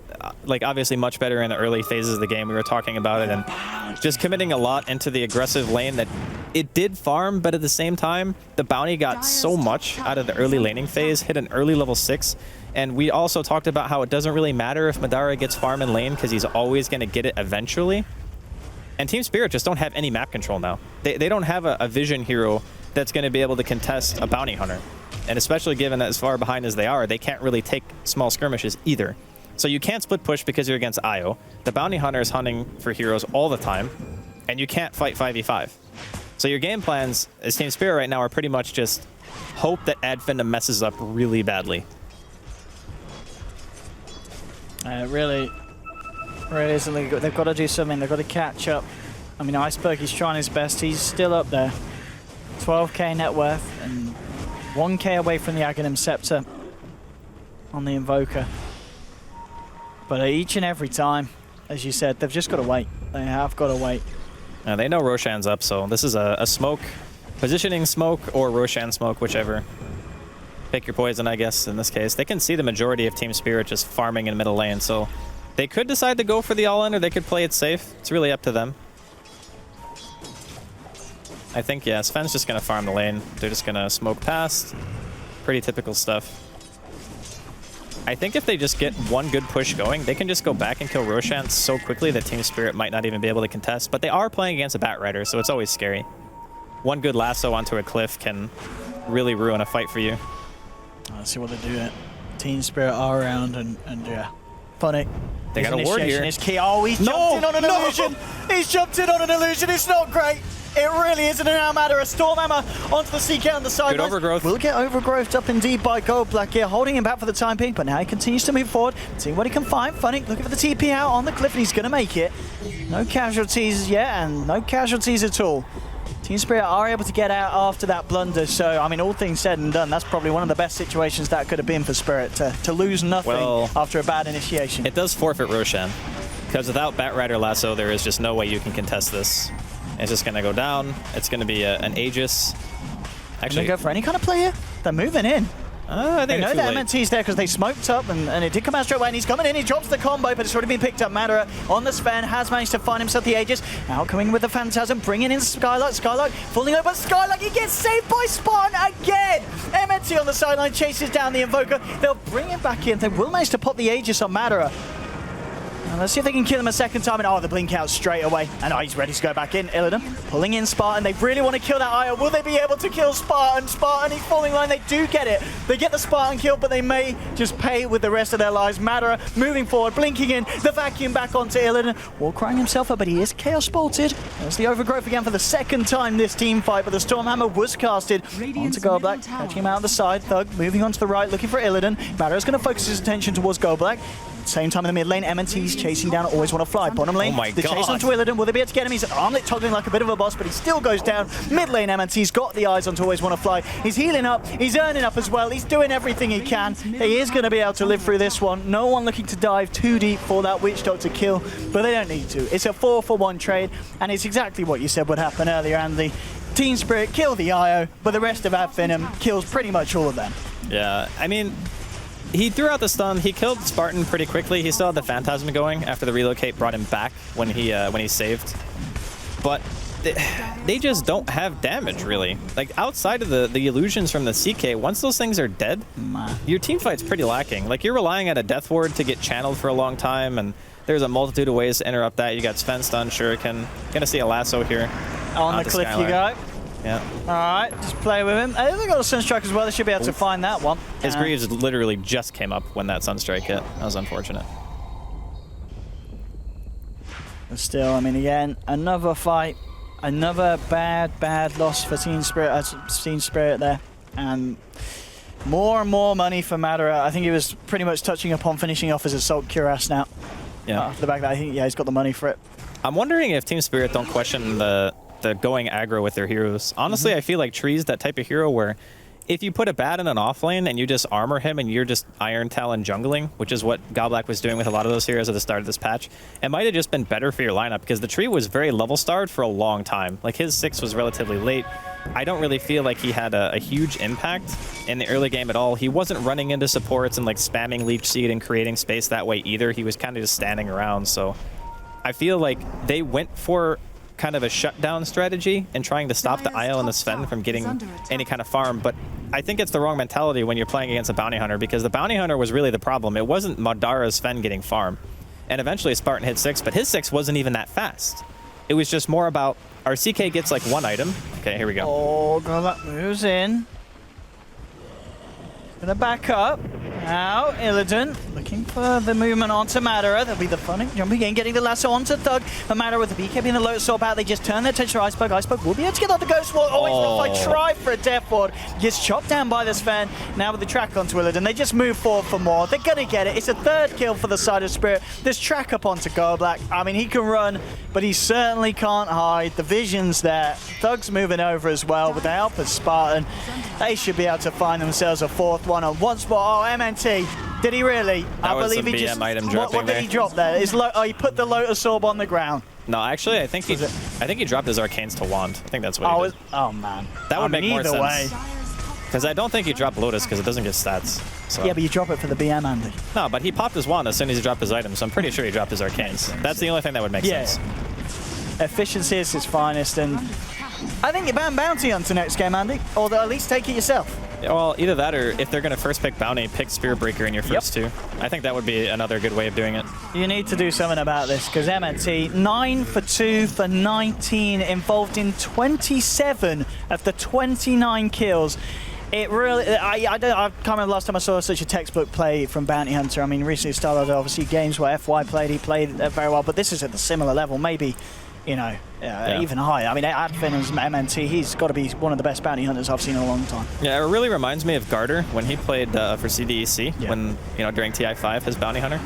like, obviously much better in the early phases of the game. We were talking about it, and just committing a lot into the aggressive lane that it did farm, but at the same time, the bounty got so much out of the early laning phase, hit an early level 6, and we also talked about how it doesn't really matter if Madara gets farm in lane because he's always going to get it eventually. And Team Spirit just don't have any map control now. They don't have a vision hero that's going to be able to contest a bounty hunter. And especially given that as far behind as they are, they can't really take small skirmishes either. So you can't split push because you're against IO. The bounty hunter is hunting for heroes all the time, and you can't fight 5v5. So your game plans as Team Spirit right now are pretty much just hope that Adfindom messes up really badly. Really isn't. They've got to do something. They've got to catch up. I mean, Iceberg, he's trying his best. He's still up there. 12k net worth and 1k away from the Aghanim Scepter on the Invoker. But each and every time, as you said, they've just got to wait. They have got to wait. They know Roshan's up, so this is a smoke. Positioning smoke or Roshan smoke, whichever. Pick your poison, I guess, in this case. They can see the majority of Team Spirit just farming in middle lane, so they could decide to go for the all-in, or they could play it safe. It's really up to them. I think, yeah, Sven's just going to farm the lane. They're just going to smoke past. Pretty typical stuff. I think if they just get one good push going, they can just go back and kill Roshan so quickly that Team Spirit might not even be able to contest. But they are playing against a Bat Rider, so it's always scary. One good lasso onto a cliff can really ruin a fight for you. Let's see what they do here. Team Spirit are around, and yeah. Funny. They got a ward here. Is key. Oh, he's jumped in on an illusion. He's jumped in on an illusion. It's not great. It really isn't a now matter. A Storm Hammer onto the CK on the side. Good overgrowth. Will get overgrowthed up indeed by Goldblack here, holding him back for the time being, but now he continues to move forward, seeing what he can find. Funny looking for the TP out on the cliff, and he's going to make it. No casualties yet, and no casualties at all. Team Spirit are able to get out after that blunder, so I mean, all things said and done, that's probably one of the best situations that could have been for Spirit, to lose nothing after a bad initiation. It does forfeit Roshan, because without Batrider Lasso, there is just no way you can contest this. It's just going to go down. It's going to be an Aegis. Actually, go for any kind of play here. They're moving in. I think know that MNT's there because they smoked up and it did come out straight away, and he's coming in, he drops the combo, but it's already been picked up. Madara on the Sven has managed to find himself the Aegis, now coming with the Phantasm, bringing in Skylark, falling over Skylark, he gets saved by Spartan again! MNT on the sideline chases down the Invoker, they'll bring him back in, they will manage to pop the Aegis on Madara. Let's see if they can kill him a second time, and the blink out straight away. And he's ready to go back in. Illidan pulling in Spartan. They really want to kill that IO. Will they be able to kill Spartan? Spartan, he's falling line. They do get it. They get the Spartan kill, but they may just pay with the rest of their lives. Madara moving forward, blinking in. The vacuum back onto Illidan. War crying himself up, but he is Chaos bolted. There's the overgrowth again for the second time this team fight, but the Stormhammer was casted onto Goldblack, catching him out of the side. Thug moving on to the right, looking for Illidan. Madara's going to focus his attention towards Goldblack. Same time in the mid lane, MNT's chasing down, always want to fly. Bottom lane, the chase onto Illidan. Will they be able to get him? He's armlet toggling like a bit of a boss, but he still goes down. Mid lane, MNT's got the eyes onto always want to fly. He's healing up, he's earning up as well. He's doing everything he can. He is going to be able to live through this one. No one looking to dive too deep for that Witch Doctor kill, but they don't need to. It's a 4-for-1 trade, and it's exactly what you said would happen earlier, Andy. Team Spirit kill the IO, but the rest of Finem kills pretty much all of them. Yeah, I mean, he threw out the stun. He killed Spartan pretty quickly. He still had the Phantasm going after the relocate brought him back when he saved. But they just don't have damage, really. Like, outside of the illusions from the CK, once those things are dead, your team fight's pretty lacking. Like, you're relying on a Death Ward to get channeled for a long time, and there's a multitude of ways to interrupt that. You got Sven stun, Shuriken. Gonna see a lasso here. On the cliff you go. Yeah. Alright, just play with him. They got a Sunstrike as well. They should be able to find that one. His Greaves literally just came up when that Sunstrike hit. That was unfortunate. But still, I mean, again, another fight. Another bad loss for Team Spirit there. And more and more money for Madara. I think he was pretty much touching upon finishing off his Assault Cuirass now. Yeah. After the back, I think, he's got the money for it. I'm wondering if Team Spirit don't question the going aggro with their heroes. Honestly, I feel like Tree's that type of hero where if you put a Bat in an off lane and you just armor him and you're just Iron Talon jungling, which is what Goblak was doing with a lot of those heroes at the start of this patch, it might have just been better for your lineup because the Tree was very level starved for a long time. Like, his 6 was relatively late. I don't really feel like he had a huge impact in the early game at all. He wasn't running into supports and like spamming Leech Seed and creating space that way either. He was kind of just standing around. So I feel like they went for kind of a shutdown strategy and trying to stop the IO and the Sven from getting any kind of farm, but I think it's the wrong mentality when you're playing against a Bounty Hunter, because the Bounty Hunter was really the problem. It wasn't Madara's Sven getting farm. And eventually Spartan hit 6, but his 6 wasn't even that fast. It was just more about our CK gets like one item. Okay, here we go. Oh, Golak moves in. Gonna back up. Now, Illidan looking for the movement onto Madara. There'll be the fun jumping in, getting the lasso onto Thug. But Madara with the BKB and the Lotus Orb out, they just turn their attention to Iceberg. Iceberg will be able to get out the Ghost Ward. Oh, it's not try for a Death Ward. Gets chopped down by the Sven. Now with the track onto Illidan, they just move forward for more. They're gonna get it. It's a third kill for the side of Spirit. This track up onto Goldblack. I mean, he can run, but he certainly can't hide. The vision's there. Thug's moving over as well with the help of Spartan. They should be able to find themselves a fourth one. And once more, oh, MNT. Did he really? I believe he just. Item what did he drop there? He put the Lotus Orb on the ground. No, actually, I think he dropped his Arcanes to Wand. I think that's what he did. Oh man, that would make more sense. Because I don't think he dropped Lotus because it doesn't get stats. So. Yeah, but you drop it for the BM, Andy. No, but he popped his Wand as soon as he dropped his item, so I'm pretty sure he dropped his Arcanes. That's the only thing that would make sense. Efficiency is his finest, and I think you ban Bounty onto next game, Andy, or at least take it yourself. Well, either that or if they're going to first pick Bounty, pick Spirit Breaker in your first two. I think that would be another good way of doing it. You need to do something about this because MNT, 9 for 2 for 19, involved in 27 of the 29 kills. It really, I can't remember the last time I saw such a textbook play from Bounty Hunter. I mean, recently started obviously games where FY played, he played very well, but this is at the similar level, maybe, you know, even higher. I mean, at Finem's MNT, he's got to be one of the best Bounty Hunters I've seen in a long time. Yeah, it really reminds me of Garter when he played for CDEC, when, you know, during TI5, his Bounty Hunter.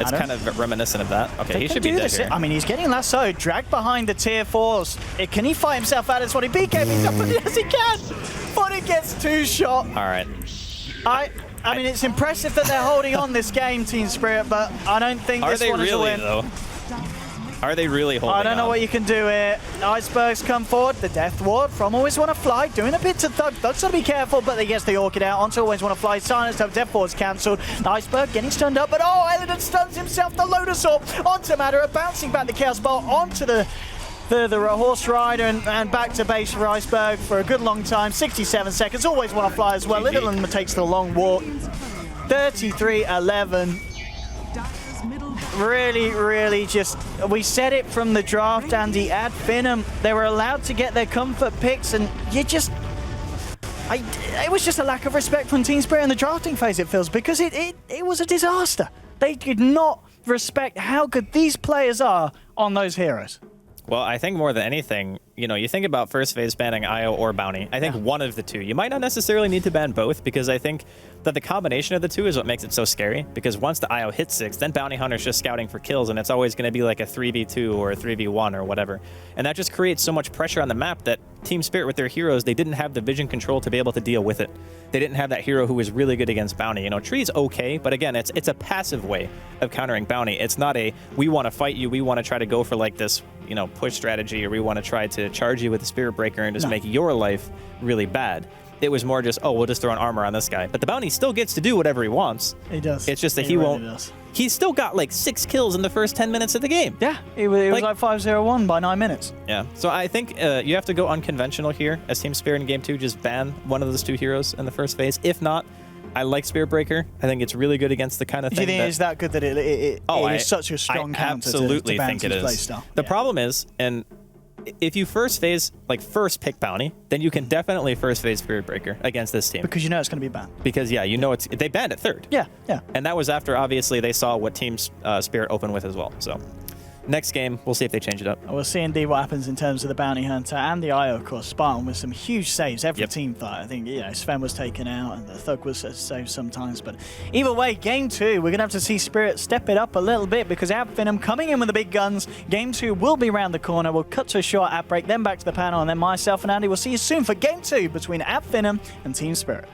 It's kind of reminiscent of that. Okay, he should be dead here. I mean, he's getting lassoed, dragged behind the tier 4s. Can he fight himself out of this one? He BK'd himself, but yes, he can! But he gets 2-shot. All right. I mean, it's impressive that they're holding on this game, Team Spirit, but I don't think this one is a win. Though? Are they really holding on? I don't know what you can do here. Icebergs come forward. The Death Ward from Always Wanna Fly, doing a bit to Thug. Thug's got to be careful, but he gets the Orchid out onto Always Wanna Fly. Silence of Death Ward's cancelled. Iceberg getting stunned up, but oh, Elegant stuns himself. The Lotus Orb onto Madara, bouncing back the Chaos Bolt onto the horse rider and back to base for Iceberg for a good long time. 67 seconds. Always Wanna Fly as well. Littleland takes the long walk. 33-11. Really just, we said it from the draft, Andy, at Finem, they were allowed to get their comfort picks, and you just, it was just a lack of respect from Team Spirit in the drafting phase, it feels, because it was a disaster. They did not respect how good these players are on those heroes. Well, I think more than anything, you know, you think about first phase banning IO or Bounty. I think one of the two. You might not necessarily need to ban both, because I think that the combination of the two is what makes it so scary. Because once the IO hits 6, then Bounty Hunter's just scouting for kills, and it's always going to be like a 3v2 or a 3v1 or whatever. And that just creates so much pressure on the map that Team Spirit with their heroes, they didn't have the vision control to be able to deal with it. They didn't have that hero who was really good against Bounty. You know, Tree's okay, but again, it's a passive way of countering Bounty. It's not a, we want to fight you, we want to try to go for like this, you know, push strategy, or we want to try to charge you with a Spirit Breaker and just make your life really bad. It was more just, oh, we'll just throw an armor on this guy. But the Bounty still gets to do whatever he wants. He does. It's just that he really won't. Does. He's still got like 6 kills in the first 10 minutes of the game. Yeah, it was like 5-0-1 by 9 minutes. Yeah, so I think you have to go unconventional here as Team Spirit in Game 2. Just ban one of those 2 heroes in the first phase. If not, I like Spirit Breaker. I think it's really good against the kind of thing. Do you think it's that good that it is such a strong counter absolutely to think it is. Playstyle? The problem is, and if you first pick Bounty, then you can definitely first phase Spirit Breaker against this team. Because you know it's going to be banned. Because, yeah, you know they banned it 3rd. Yeah. And that was after, obviously, they saw what Team Spirit opened with as well. So next game, we'll see if they change it up. We'll see indeed what happens in terms of the Bounty Hunter and the IO, of course. Spartan with some huge saves. Every team thought. I think, Sven was taken out and the Thug was saved sometimes. But either way, Game 2, we're going to have to see Spirit step it up a little bit, because at Finem coming in with the big guns. Game 2 will be around the corner. We'll cut to a short ad break, then back to the panel, and then myself and Andy will see you soon for Game 2 between at Finem and Team Spirit.